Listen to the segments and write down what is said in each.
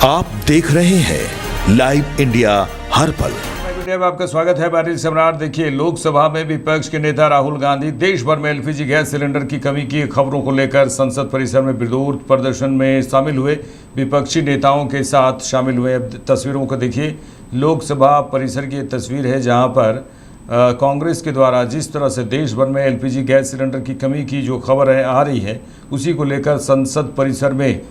आप देख रहे हैं लाइव इंडिया हर पल। मीडिया में आपका स्वागत है। बारिश सम्राट। देखिए, लोकसभा में विपक्ष के नेता राहुल गांधी देश भर में एलपीजी गैस सिलेंडर की कमी की खबरों को लेकर संसद परिसर में विरोध प्रदर्शन में शामिल हुए। विपक्षी नेताओं के साथ शामिल हुए। अब तस्वीरों को देखिए, लोकसभा परिसर की तस्वीर है जहां पर कांग्रेस के द्वारा जिस तरह से देश भर में एलपीजी गैस सिलेंडर की कमी की जो खबर है आ रही है, उसी को लेकर संसद परिसर में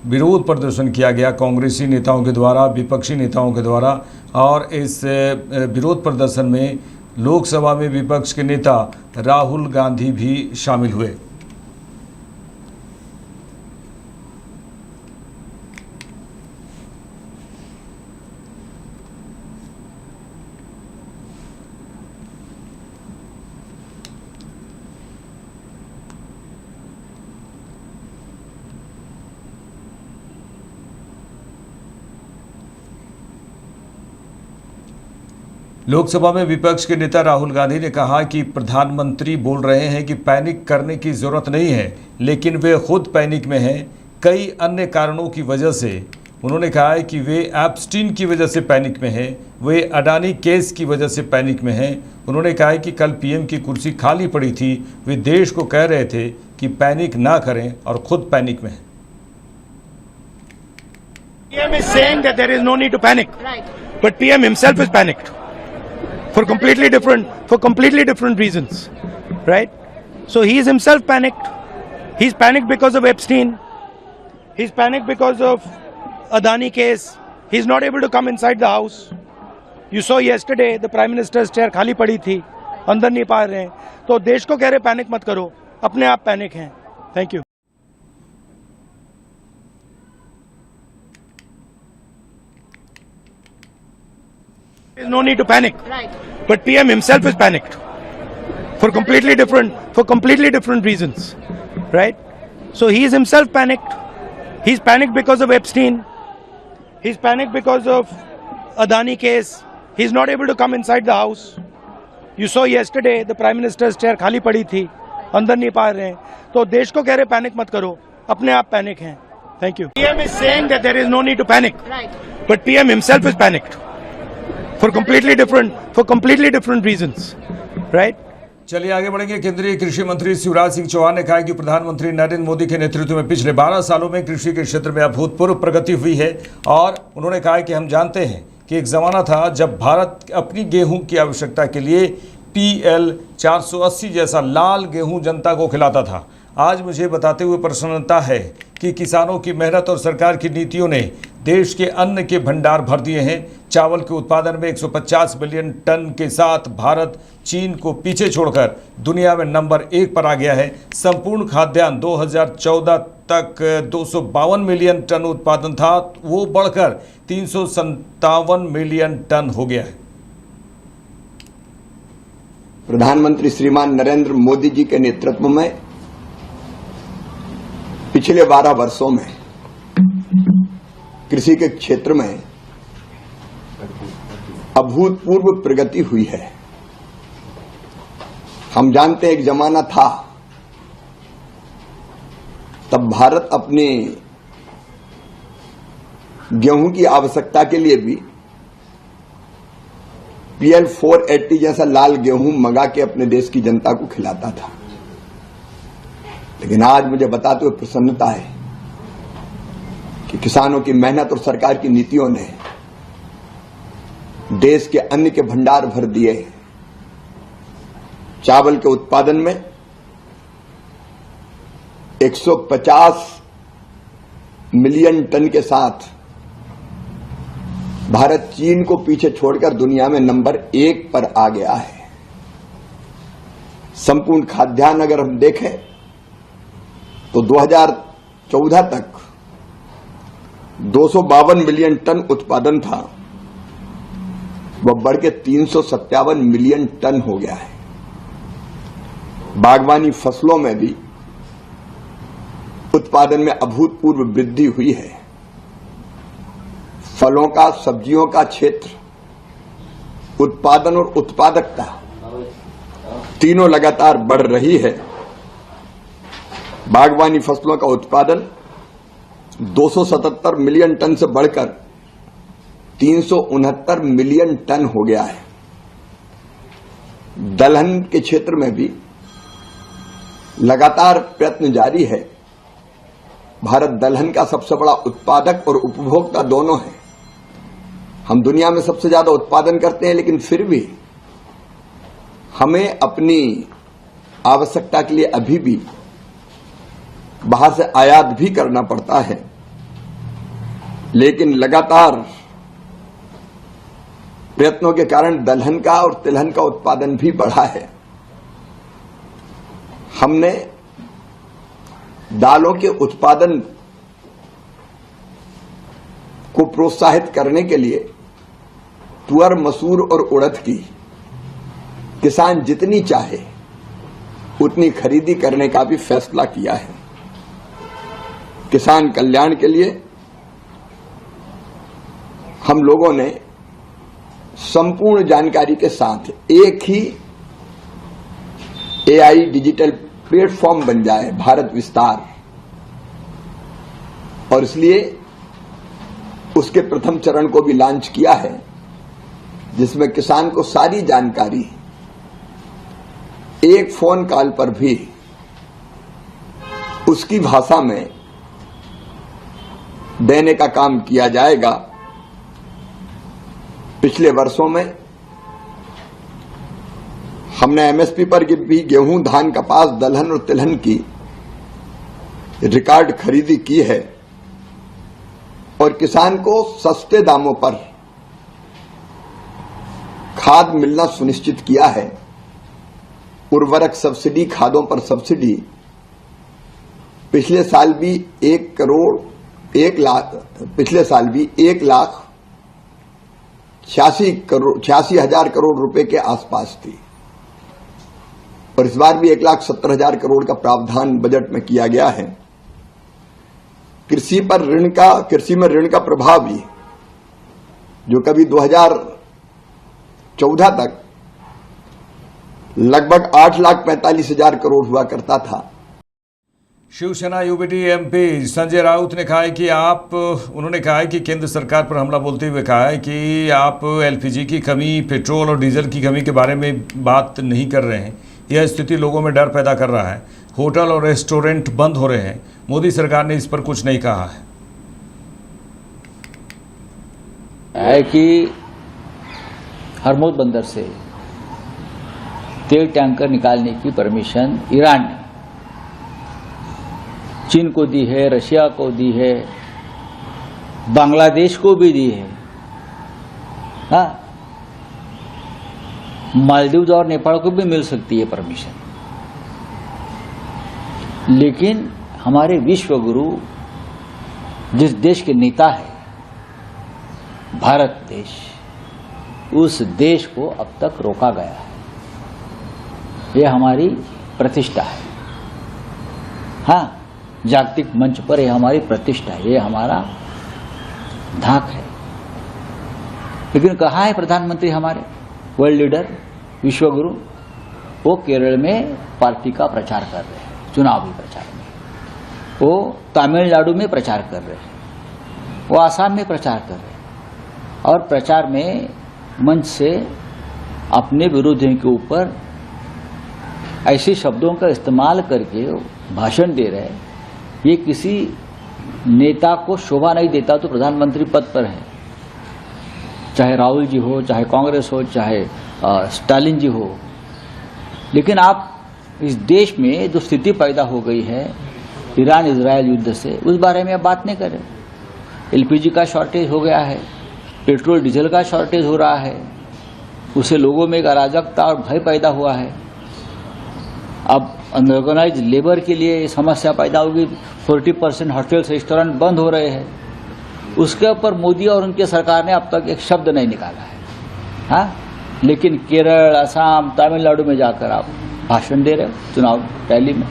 विरोध प्रदर्शन किया गया कांग्रेसी नेताओं के द्वारा, विपक्षी नेताओं के द्वारा। और इस विरोध प्रदर्शन में लोकसभा में विपक्ष के नेता राहुल गांधी भी शामिल हुए। लोकसभा में विपक्ष के नेता राहुल गांधी ने कहा कि प्रधानमंत्री बोल रहे हैं कि पैनिक करने की जरूरत नहीं है, लेकिन वे खुद पैनिक में हैं कई अन्य कारणों की वजह से। उन्होंने कहा है कि वे एप्स्टीन की वजह से पैनिक में हैं, वे अडानी केस की वजह से पैनिक में हैं। उन्होंने कहा है कि कल पीएम की कुर्सी खाली पड़ी थी, वे देश को कह रहे थे कि पैनिक ना करें और खुद पैनिक में हैं। PM is saying that there is no need to panic, but PM himself is panicked. For completely different reasons, right? So he is himself panicked. He's panicked because of Epstein. He's panicked because of Adani case. He's not able to come inside the house. You saw yesterday the Prime Minister's chair खाली पड़ी थी, अंदर नहीं पा रहे हैं। तो देश को कह रहे पैनिक मत करो, अपने आप पैनिक हैं। Thank you. There is no need to panic, but PM himself is panicked for completely different reasons, right? So he is himself panicked. He's panicked because of Epstein. He's panicked because of Adani case. He's not able to come inside the house. You saw yesterday the Prime Minister's chair खाली पड़ी थी, अंदर नहीं पा रहे हैं। तो देश को कह रहे पैनिक मत करो, अपने आप पैनिक हैं। Thank you. PM is saying that there is no need to panic, but PM himself is panicked. For completely different reasons, right? चलिए आगे बढ़ेंगे। केंद्रीय कृषि मंत्री शिवराज सिंह चौहान ने कहा कि प्रधानमंत्री नरेंद्र मोदी के नेतृत्व में पिछले 12 सालों में कृषि के क्षेत्र में अभूतपूर्व प्रगति हुई है। और उन्होंने कहा कि हम जानते हैं कि एक ज़माना था जब भारत अपनी गेहूं की आवश्यकता के लिए PL 480 जैसा लाल गेहूं जनता को खिलाता था। आज मुझे बताते हुए प्रसन्नता है कि किसानों की मेहनत और सरकार की नीतियों ने देश के अन्न के भंडार भर दिए हैं। चावल के उत्पादन में 150 मिलियन टन के साथ भारत चीन को पीछे छोड़कर दुनिया में नंबर 1 पर आ गया है। संपूर्ण खाद्यान्न 2014 तक 252 मिलियन टन उत्पादन था, वो बढ़कर 357 मिलियन टन हो गया है। प्रधानमंत्री श्रीमान नरेंद्र मोदी जी के नेतृत्व में पिछले 12 वर्षों में कृषि के क्षेत्र में अभूतपूर्व प्रगति हुई है। हम जानते हैं एक जमाना था तब भारत अपने गेहूं की आवश्यकता के लिए भी PL 480 जैसा लाल गेहूं मंगा के अपने देश की जनता को खिलाता था। लेकिन आज मुझे बताते हुए प्रसन्नता है कि किसानों की मेहनत और सरकार की नीतियों ने देश के अन्न के भंडार भर दिए। चावल के उत्पादन में 150 मिलियन टन के साथ भारत चीन को पीछे छोड़कर दुनिया में नंबर 1 पर आ गया है। संपूर्ण खाद्यान्न अगर हम देखें तो 2014 तक 252 मिलियन टन उत्पादन था, वह बढ़ के 357 मिलियन टन हो गया है। बागवानी फसलों में भी उत्पादन में अभूतपूर्व वृद्धि हुई है। फलों का, सब्जियों का क्षेत्र, उत्पादन और उत्पादकता तीनों लगातार बढ़ रही है। बागवानी फसलों का उत्पादन 277 मिलियन टन से बढ़कर 369 मिलियन टन हो गया है। दलहन के क्षेत्र में भी लगातार प्रयत्न जारी है। भारत दलहन का सबसे बड़ा उत्पादक और उपभोक्ता दोनों है। हम दुनिया में सबसे ज्यादा उत्पादन करते हैं, लेकिन फिर भी हमें अपनी आवश्यकता के लिए अभी भी बाहर से आयात भी करना पड़ता है। लेकिन लगातार प्रयत्नों के कारण दलहन का और तिलहन का उत्पादन भी बढ़ा है। हमने दालों के उत्पादन को प्रोत्साहित करने के लिए तुअर, मसूर और उड़द की किसान जितनी चाहे उतनी खरीदी करने का भी फैसला किया है। किसान कल्याण के लिए हम लोगों ने संपूर्ण जानकारी के साथ एक ही एआई डिजिटल प्लेटफॉर्म बन जाए, भारत विस्तार, और इसलिए उसके प्रथम चरण को भी लॉन्च किया है, जिसमें किसान को सारी जानकारी एक फोन कॉल पर भी उसकी भाषा में देने का काम किया जाएगा। पिछले वर्षों में हमने एमएसपी पर भी गेहूं, धान, कपास, दलहन और तिलहन की रिकॉर्ड खरीदी की है और किसान को सस्ते दामों पर खाद मिलना सुनिश्चित किया है। उर्वरक सब्सिडी, खादों पर सब्सिडी पिछले साल भी 1,86,000 करोड़ रुपए के आसपास थी और इस बार भी 1,70,000 करोड़ का प्रावधान बजट में किया गया है। कृषि में ऋण का प्रभाव भी, जो कभी 2014 तक लगभग 8,45,000 करोड़ हुआ करता था। शिवसेना यूबीटी एमपी संजय राउत ने कहा है कि उन्होंने कहा है कि केंद्र सरकार पर हमला बोलते हुए कहा है कि आप एलपीजी की कमी, पेट्रोल और डीजल की कमी के बारे में बात नहीं कर रहे हैं। यह स्थिति लोगों में डर पैदा कर रहा है। होटल और रेस्टोरेंट बंद हो रहे हैं। मोदी सरकार ने इस पर कुछ नहीं कहा है कि हरमुज बंदर से तेल टैंकर निकालने की परमिशन ईरान ने चीन को दी है, रशिया को दी है, बांग्लादेश को भी दी है, हाँ, मालदीव्स और नेपाल को भी मिल सकती है परमिशन। लेकिन हमारे विश्व गुरु जिस देश के नेता है, भारत देश, उस देश को अब तक रोका गया है। यह हमारी प्रतिष्ठा है। हाँ, जागतिक मंच पर यह हमारी प्रतिष्ठा है, यह हमारा धाक है। लेकिन कहाँ है प्रधानमंत्री हमारे, वर्ल्ड लीडर, विश्वगुरु? वो केरल में पार्टी का प्रचार कर रहे हैं, चुनावी प्रचार में। वो तमिलनाडु में प्रचार कर रहे हैं, वो आसाम में प्रचार कर रहे हैं और प्रचार में मंच से अपने विरोधियों के ऊपर ऐसे शब्दों का इस्तेमाल करके भाषण दे रहे हैं। ये किसी नेता को शोभा नहीं देता तो प्रधानमंत्री पद पर है, चाहे राहुल जी हो, चाहे कांग्रेस हो, चाहे स्टालिन जी हो। लेकिन आप इस देश में जो स्थिति पैदा हो गई है ईरान इजराइल युद्ध से, उस बारे में आप बात नहीं करें। एलपीजी का शॉर्टेज हो गया है, पेट्रोल डीजल का शॉर्टेज हो रहा है, उससे लोगों में एक अराजकता और भय पैदा हुआ है। अब अनऑर्गेनाइज लेबर के लिए समस्या पैदा होगी। 40% होटल्स, रेस्टोरेंट बंद हो रहे हैं। उसके ऊपर मोदी और उनके सरकार ने अब तक एक शब्द नहीं निकाला है। हाँ, लेकिन केरल, असम, तमिलनाडु में जाकर आप भाषण दे रहे हो चुनाव रैली में।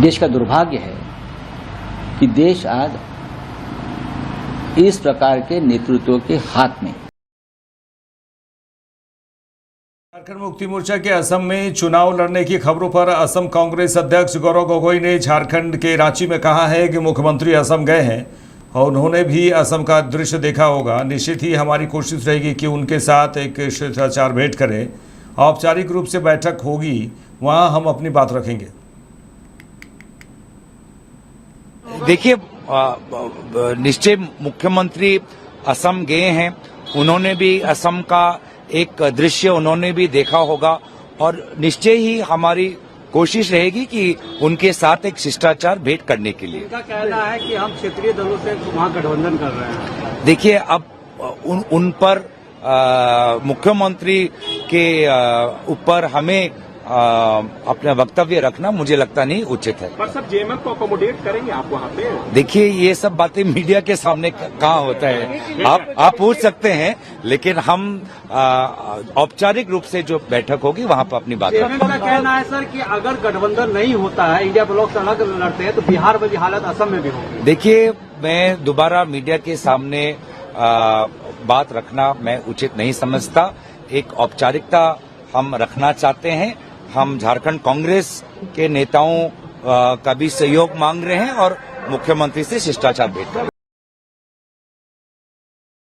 देश का दुर्भाग्य है कि देश आज इस प्रकार के नेतृत्व के हाथ में। झारखंड मुक्ति मोर्चा के असम में चुनाव लड़ने की खबरों पर असम कांग्रेस अध्यक्ष गौरव गोगोई ने झारखंड के रांची में कहा है कि मुख्यमंत्री असम गए हैं और उन्होंने भी असम का दृश्य देखा होगा। निश्चित ही हमारी कोशिश रहेगी कि उनके साथ एक शिष्टाचार भेंट करें। औपचारिक रूप से बैठक होगी, वहां हम अपनी बात रखेंगे। देखिए, निश्चय मुख्यमंत्री असम गए हैं, उन्होंने भी असम का एक दृश्य उन्होंने भी देखा होगा और निश्चय ही हमारी कोशिश रहेगी कि उनके साथ एक शिष्टाचार भेंट करने के लिए। उनका कहना है कि हम क्षेत्रीय दलों से महागठबंधन कर रहे हैं। देखिए, अब उन पर मुख्यमंत्री के ऊपर हमें अपना वक्तव्य रखना मुझे लगता नहीं उचित है। पर सब जेएमएफ को अकोमोडेट करेंगे आप वहाँ पे? देखिए, ये सब बातें मीडिया के सामने कहाँ होता है, आप पूछ सकते हैं, लेकिन हम औपचारिक रूप से जो बैठक होगी वहाँ पर अपनी बात जेएमएफ का कहना है सर कि अगर गठबंधन नहीं होता है, इंडिया ब्लॉक से अलग लड़ते हैं, तो बिहार में भी हालत असम में भी होगी। देखिए, मैं दोबारा मीडिया के सामने बात रखना मैं उचित नहीं समझता। एक औपचारिकता हम रखना चाहते हैं। हम झारखंड कांग्रेस के नेताओं का भी सहयोग मांग रहे हैं और मुख्यमंत्री से शिष्टाचार भेंट कर।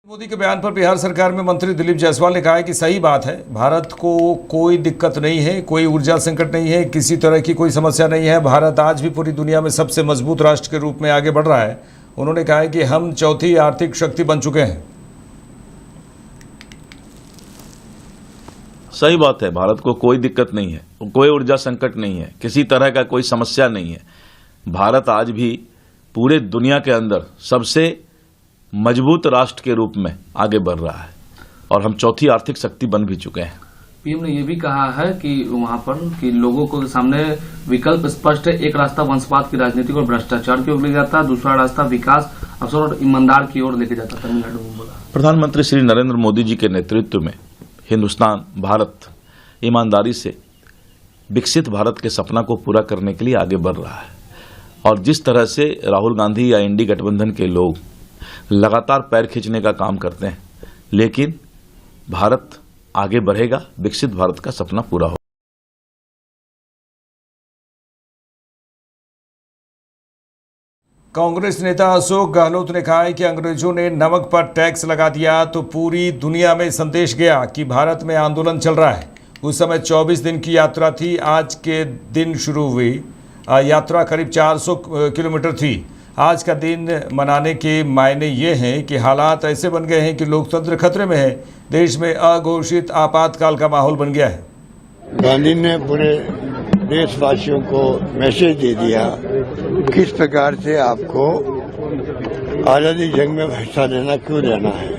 मोदी के बयान पर बिहार सरकार में मंत्री दिलीप जायसवाल ने कहा है कि सही बात है, भारत को कोई दिक्कत नहीं है, कोई ऊर्जा संकट नहीं है, किसी तरह की कोई समस्या नहीं है। भारत आज भी पूरी दुनिया में सबसे मजबूत राष्ट्र के रूप में आगे बढ़ रहा है। उन्होंने कहा है कि हम चौथी आर्थिक शक्ति बन चुके हैं। सही बात है, भारत को कोई दिक्कत नहीं है, कोई ऊर्जा संकट नहीं है, किसी तरह का कोई समस्या नहीं है। भारत आज भी पूरे दुनिया के अंदर सबसे मजबूत राष्ट्र के रूप में आगे बढ़ रहा है और हम चौथी आर्थिक शक्ति बन भी चुके हैं। पीएम ने यह भी कहा है कि वहां पर कि लोगों को सामने विकल्प स्पष्ट है। एक रास्ता वंशवाद की राजनीति और भ्रष्टाचार की ओर ले जाता है, दूसरा रास्ता विकास, अवसर और ईमानदार की ओर लेके जाता है। तमिलनाडु में बोला प्रधानमंत्री श्री नरेंद्र मोदी जी के नेतृत्व में हिंदुस्तान, भारत ईमानदारी से विकसित भारत के सपना को पूरा करने के लिए आगे बढ़ रहा है और जिस तरह से राहुल गांधी या इंडी गठबंधन के लोग लगातार पैर खींचने का काम करते हैं, लेकिन भारत आगे बढ़ेगा, विकसित भारत का सपना पूरा होगा। कांग्रेस नेता अशोक गहलोत ने कहा है कि अंग्रेजों ने नमक पर टैक्स लगा दिया तो पूरी दुनिया में संदेश गया कि भारत में आंदोलन चल रहा है। उस समय 24 दिन की यात्रा थी, आज के दिन शुरू हुई यात्रा करीब 400 किलोमीटर थी। आज का दिन मनाने के मायने ये हैं कि हालात ऐसे बन गए हैं कि लोकतंत्र खतरे में है, देश में अघोषित आपातकाल का माहौल बन गया है। गांधी ने पूरे देशवासियों को मैसेज दे दिया किस प्रकार से आपको आजादी जंग में हिस्सा लेना क्यों लेना है।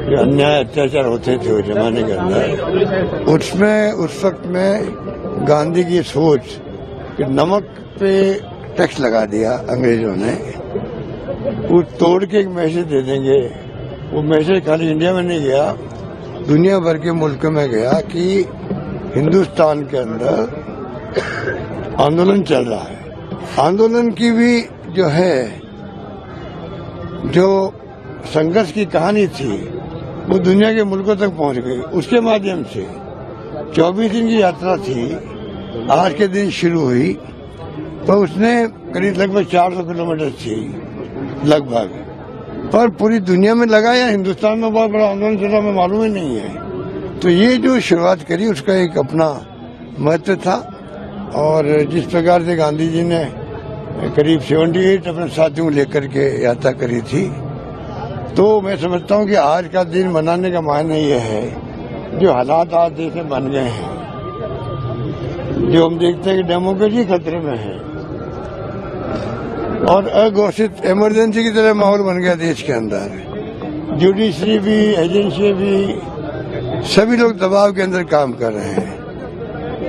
जो अन्याय अत्याचार होते थे उस जमाने के अंदर, उसमें उस वक्त में गांधी की सोच कि नमक पे टैक्स लगा दिया अंग्रेजों ने, वो तोड़ के एक मैसेज दे देंगे। वो मैसेज खाली इंडिया में नहीं गया, दुनिया भर के मुल्कों में गया कि हिंदुस्तान के अंदर आंदोलन चल रहा है। आंदोलन की भी जो है, जो संघर्ष की कहानी थी, वो दुनिया के मुल्कों तक पहुंच गई। उसके माध्यम से 24 दिन की यात्रा थी, आज के दिन शुरू हुई, तो उसने करीब लगभग 400 किलोमीटर थी लगभग, पर पूरी दुनिया में लगा या हिंदुस्तान में बहुत बड़ा आंदोलन चला, में मालूम ही नहीं है। तो ये जो शुरुआत करी उसका एक अपना महत्व था और जिस प्रकार से गांधी जी ने करीब 78 अपने साथियों लेकर के यात्रा करी थी, तो मैं समझता हूँ कि आज का दिन मनाने का मायने ये है, जो हालात आज देश में बन गए हैं, जो हम देखते हैं कि डेमोक्रेसी खतरे में है और अघोषित इमरजेंसी की तरह माहौल बन गया देश के अंदर। जुडिशरी भी, एजेंसी भी, सभी लोग दबाव के अंदर काम कर रहे हैं।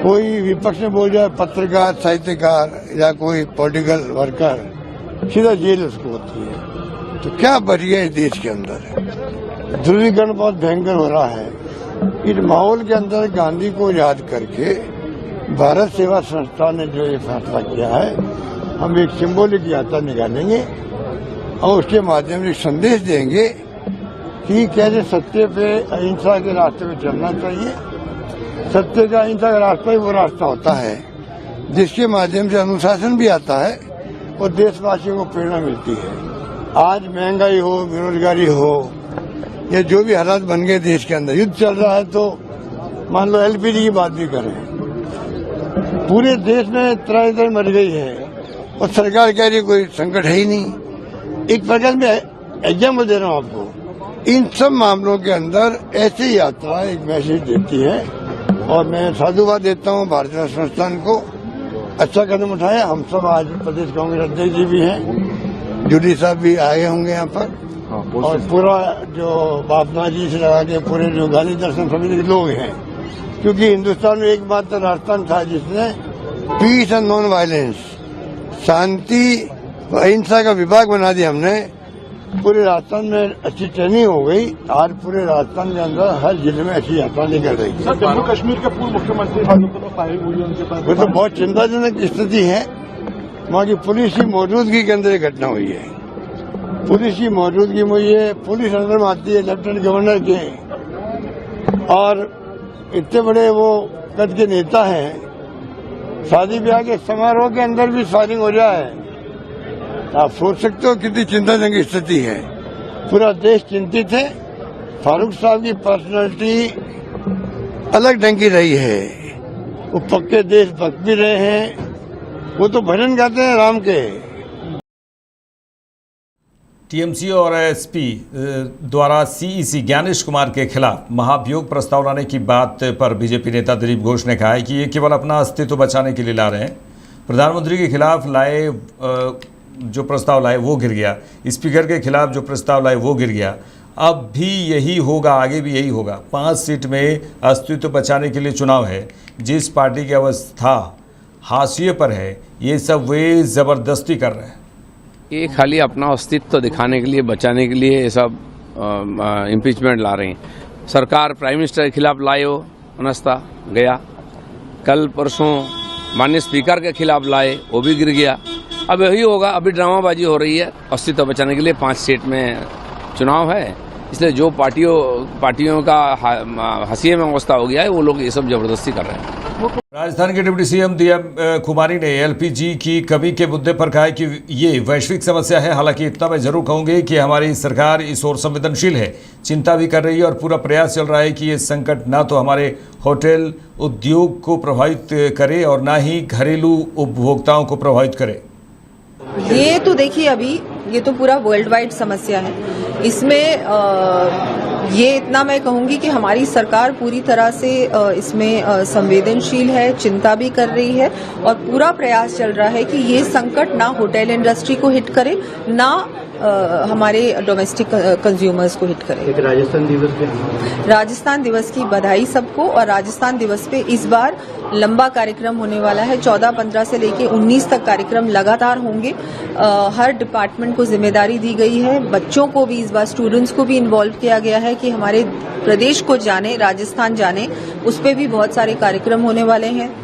कोई विपक्ष में बोल जाए, पत्रकार, साहित्यकार या कोई पॉलिटिकल वर्कर, सीधा जेल उसको होती है। तो क्या बच गया इस देश के अंदर। ध्रुवीकरण बहुत भयंकर हो रहा है। इस माहौल के अंदर गांधी को याद करके भारत सेवा संस्था ने जो ये फैसला किया है, हम एक सिंबॉलिक यात्रा निकालेंगे और उसके माध्यम से संदेश देंगे कि कैसे सत्य पे, अहिंसा के रास्ते पे चलना चाहिए सत्य का अहिंसा का रास्ता ही वो रास्ता होता है जिसके माध्यम से अनुशासन भी आता है और देशवासियों को प्रेरणा मिलती है। आज महंगाई हो, बेरोजगारी हो, या जो भी हालात बन गए देश के अंदर, युद्ध चल रहा है, तो मान लो एलपीजी की बात भी करें, पूरे देश में तरह मर गई है और सरकार कह रही कोई संकट है ही नहीं। एक प्रकार में एग्जाम्पल दे रहा हूँ आपको, इन सब मामलों के अंदर ऐसी यात्रा एक मैसेज देती है और मैं साधुवाद देता हूँ भारतीय संस्थान को, अच्छा कदम उठाया। हम सब आज प्रदेश कांग्रेस अध्यक्ष जी भी हैं, जूडी साहब भी आए होंगे यहाँ पर, और पूरा जो बापना जी से लगा के पूरे जो गांधी दर्शन समिति के लोग हैं, क्योंकि हिंदुस्तान में एकमात्र राजस्थान था जिसने पीस एंड नॉन वायलेंस, शांति व अहिंसा का विभाग बना दिया हमने। पूरे राजस्थान में अच्छी ट्रेनिंग हो गई, आज पूरे राजस्थान के अंदर हर जिले में अच्छी यात्रा निकल रही है। जम्मू कश्मीर के पूर्व मुख्यमंत्री फायरिंग हुई उनके पास, वो तो बहुत चिंताजनक स्थिति है। वहाँ की पुलिस की मौजूदगी के अंदर ये घटना हुई है। पुलिस की मौजूदगी में ये पुलिस अंदर में आती है लेफ्टिनेंट गवर्नर के, और इतने बड़े वो कद के नेता हैं, शादी ब्याह के समारोह के अंदर भी फायरिंग हो जाए, आप सोच सकते हो कितनी चिंताजनक स्थिति है। पूरा देश चिंतित है। फारूक साहब की पर्सनालिटी अलग ढंग की रही है, वो पक्के देशभक्त भी रहे हैं, वो तो भजन गाते हैं राम के। टीएमसी और एसपी द्वारा सीईसी ज्ञानेश कुमार के खिलाफ महाभियोग प्रस्ताव लाने की बात पर बीजेपी नेता दिलीप घोष ने कहा है कि ये केवल अपना अस्तित्व बचाने के लिए ला रहे हैं। प्रधानमंत्री के खिलाफ जो प्रस्ताव लाए वो गिर गया, स्पीकर के खिलाफ जो प्रस्ताव लाए वो गिर गया, अब भी यही होगा, आगे भी यही होगा। 5 सीट में अस्तित्व बचाने के लिए चुनाव है। जिस पार्टी की अवस्था हाशिए पर है, ये सब वे ज़बरदस्ती कर रहे हैं। ये खाली अपना अस्तित्व दिखाने के लिए, बचाने के लिए ये सब इम्पीचमेंट ला रहे हैं। सरकार प्राइम मिनिस्टर के खिलाफ लाए हो, अनस्ता गया। कल परसों माननीय स्पीकर के खिलाफ लाए, वो भी गिर गया। अब यही होगा, अभी ड्रामाबाजी हो रही है अस्तित्व बचाने के लिए। 5 सीट में चुनाव है, इसलिए जो पार्टियों का हंसिए में अवस्था हो गया है, वो लोग ये सब जबरदस्ती कर रहे हैं। राजस्थान के डिप्टी सीएम दिया कुमारी ने एलपीजी की कमी के मुद्दे पर कहा है कि ये वैश्विक समस्या है। हालांकि इतना मैं जरूर कहूंगी कि हमारी सरकार इस ओर संवेदनशील है, चिंता भी कर रही है और पूरा प्रयास चल रहा है कि ये संकट ना तो हमारे होटल उद्योग को प्रभावित करे और ना ही घरेलू उपभोक्ताओं को प्रभावित करे। ये तो देखिए, अभी ये तो पूरा वर्ल्ड वाइड समस्या है। इसमें ये इतना मैं कहूंगी कि हमारी सरकार पूरी तरह से इसमें संवेदनशील है, चिंता भी कर रही है और पूरा प्रयास चल रहा है कि ये संकट ना होटल इंडस्ट्री को हिट करे, ना हमारे डोमेस्टिक कंज्यूमर्स को हिट करे। राजस्थान दिवस की बधाई सबको। और राजस्थान दिवस पे इस बार लंबा कार्यक्रम होने वाला है। 14-15 से लेके 19 तक कार्यक्रम लगातार होंगे। हर डिपार्टमेंट को जिम्मेदारी दी गई है। बच्चों को भी इस बार, स्टूडेंट्स को भी इन्वॉल्व किया गया है कि हमारे प्रदेश को जाने, राजस्थान जाने। उस पे भी बहुत सारे कार्यक्रम होने वाले हैं।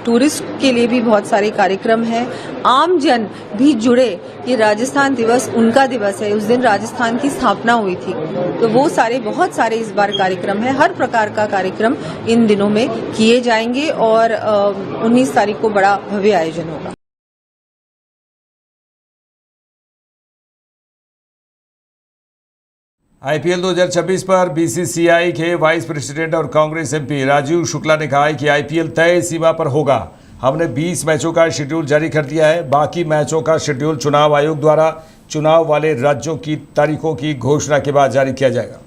टूरिस्ट के लिए भी बहुत सारे कार्यक्रम हैं। आम जन भी जुड़े कि राजस्थान दिवस उनका दिवस है, उस दिन राजस्थान की स्थापना हुई थी। तो वो सारे, बहुत सारे इस बार कार्यक्रम है। हर प्रकार का कार्यक्रम इन दिनों में किए जाएंगे और 19 तारीख को बड़ा भव्य आयोजन होगा। आईपीएल 2026 पर बीसीसीआई के वाइस प्रेसिडेंट और कांग्रेस एमपी राजीव शुक्ला ने कहा है कि आईपीएल तय सीमा पर होगा। हमने 20 मैचों का शेड्यूल जारी कर दिया है। बाकी मैचों का शेड्यूल चुनाव आयोग द्वारा चुनाव वाले राज्यों की तारीखों की घोषणा के बाद जारी किया जाएगा।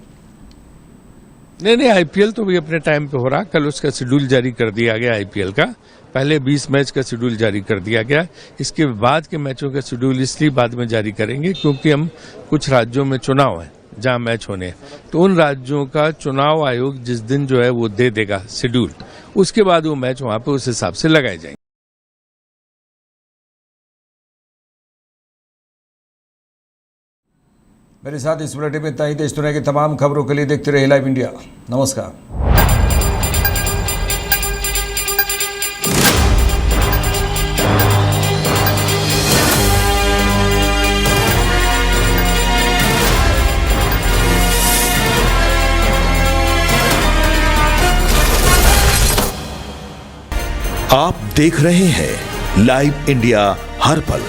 नहीं, आईपीएल तो भी अपने टाइम पे हो रहा। कल उसका शेड्यूल जारी कर दिया गया आईपीएल का। पहले 20 मैच का शेड्यूल जारी कर दिया गया। इसके बाद के मैचों का शेड्यूल इसलिए बाद में जारी करेंगे क्योंकि हम कुछ राज्यों में चुनाव है जहां मैच होने हैं, तो उन राज्यों का चुनाव आयोग जिस दिन जो है वो दे देगा शेड्यूल, उसके बाद वो मैच वहां पे उस हिसाब से लगाए जाएंगे। मेरे साथ इस बुलेटिन में इतना ही। देश दुनिया की तमाम खबरों के लिए देखते रहिए लाइव इंडिया। नमस्कार। आप देख रहे हैं लाइव इंडिया हर पल।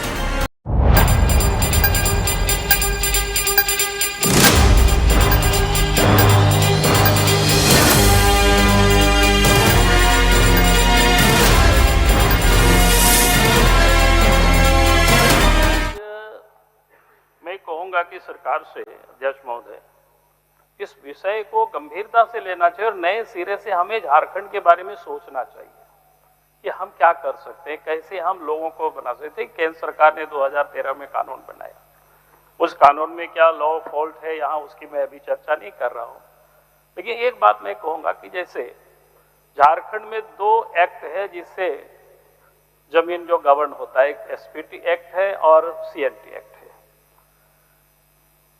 मैं कहूंगा कि सरकार से अध्यक्ष महोदय इस विषय को गंभीरता से लेना चाहिए और नए सिरे से हमें झारखंड के बारे में सोचना चाहिए कि हम क्या कर सकते हैं, कैसे हम लोगों को बना सकते हैं। केंद्र सरकार ने 2013 में कानून बनाया, उस कानून में क्या लॉ फॉल्ट है यहाँ उसकी मैं अभी चर्चा नहीं कर रहा हूँ, लेकिन एक बात मैं कहूंगा कि जैसे झारखंड में 2 एक्ट है जिससे जमीन जो गवर्न होता है, एक एसपीटी एक्ट है और सीएनटी एक्ट है।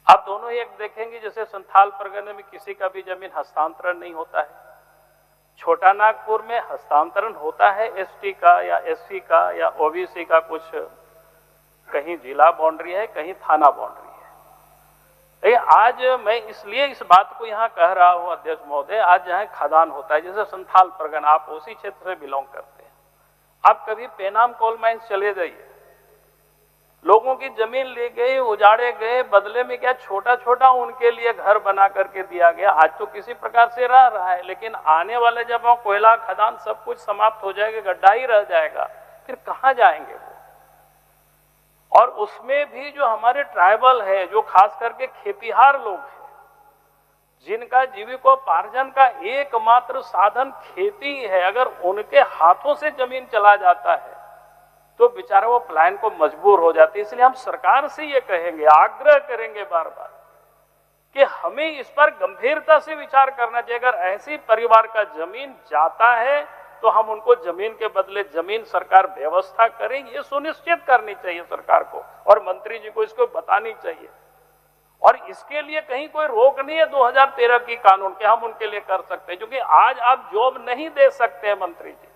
आप दोनों एक देखेंगे, जैसे संथाल परगने में किसी का भी जमीन हस्तांतरण नहीं होता है, छोटा नागपुर में हस्तांतरण होता है एसटी का या एससी का या ओबीसी का, कुछ कहीं जिला बाउंड्री है कहीं थाना बाउंड्री है। लेकिन आज मैं इसलिए इस बात को यहाँ कह रहा हूँ अध्यक्ष महोदय, आज जहाँ खदान होता है, जैसे संथाल परगना, आप उसी क्षेत्र से बिलोंग करते हैं, आप कभी पेनाम कोल माइंस चले जाइए, लोगों की जमीन ले गए, उजाड़े गए, बदले में क्या छोटा छोटा उनके लिए घर बना करके दिया गया। आज तो किसी प्रकार से रह रहा है, लेकिन आने वाले जब वो कोयला खदान सब कुछ समाप्त हो जाएगा, गड्ढा ही रह जाएगा, फिर कहाँ जाएंगे वो। और उसमें भी जो हमारे ट्राइबल है, जो खास करके खेतीहार लोग हैं, जिनका जीविकोपार्जन का एकमात्र साधन खेती है, अगर उनके हाथों से जमीन चला जाता है तो बेचारे वो पलायन को मजबूर हो जाते हैं। इसलिए हम सरकार से ये कहेंगे, आग्रह करेंगे बार बार कि हमें इस पर गंभीरता से विचार करना चाहिए। अगर ऐसी परिवार का जमीन जाता है तो हम उनको जमीन के बदले जमीन सरकार व्यवस्था करें, ये सुनिश्चित करनी चाहिए सरकार को, और मंत्री जी को इसको बतानी चाहिए। और इसके लिए कहीं कोई रोक नहीं है 2013 की कानून के, हम उनके लिए कर सकते हैं, क्योंकि आज आप जॉब नहीं दे सकते हैं मंत्री जी,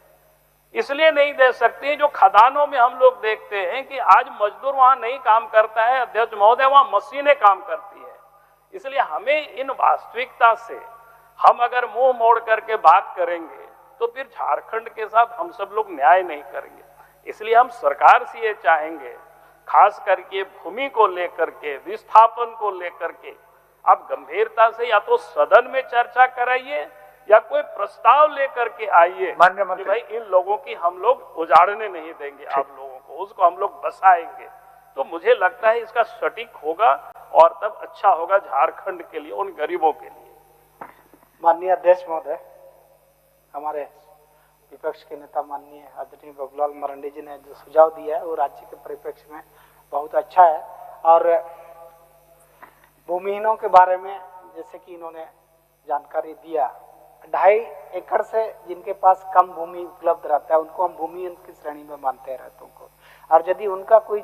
इसलिए नहीं दे सकते हैं। जो खदानों में हम लोग देखते हैं कि आज मजदूर वहां नहीं काम करता है अध्यक्ष महोदय, वहां मशीनें काम करती है। इसलिए हमें इन वास्तविकता से हम अगर मुंह मोड़ करके बात करेंगे तो फिर झारखंड के साथ हम सब लोग न्याय नहीं करेंगे। इसलिए हम सरकार से ये चाहेंगे, खास करके भूमि को लेकर के, विस्थापन को लेकर के आप गंभीरता से या तो सदन में चर्चा कराइए या कोई प्रस्ताव लेकर के आइए कि भाई इन लोगों की हम लोग उजाड़ने नहीं देंगे, आप लोगों को, उसको हम लोग बसाएंगे। तो मुझे लगता है इसका सटीक होगा और तब अच्छा होगा झारखंड के लिए, उन गरीबों के लिए। माननीय अध्यक्ष महोदय, हमारे विपक्ष के नेता माननीय आदरणीय बाबूलाल मरांडी जी ने जो सुझाव दिया है वो राज्य के परिप्रेक्ष्य में बहुत अच्छा है। और भूमिहीनों के बारे में जैसे कि इन्होंने जानकारी दिया, 2.5 एकड़ से जिनके पास कम भूमि उपलब्ध रहता है उनको हम भूमिहीन की श्रेणी में मानते हैं रहतों को, और यदि उनका कोई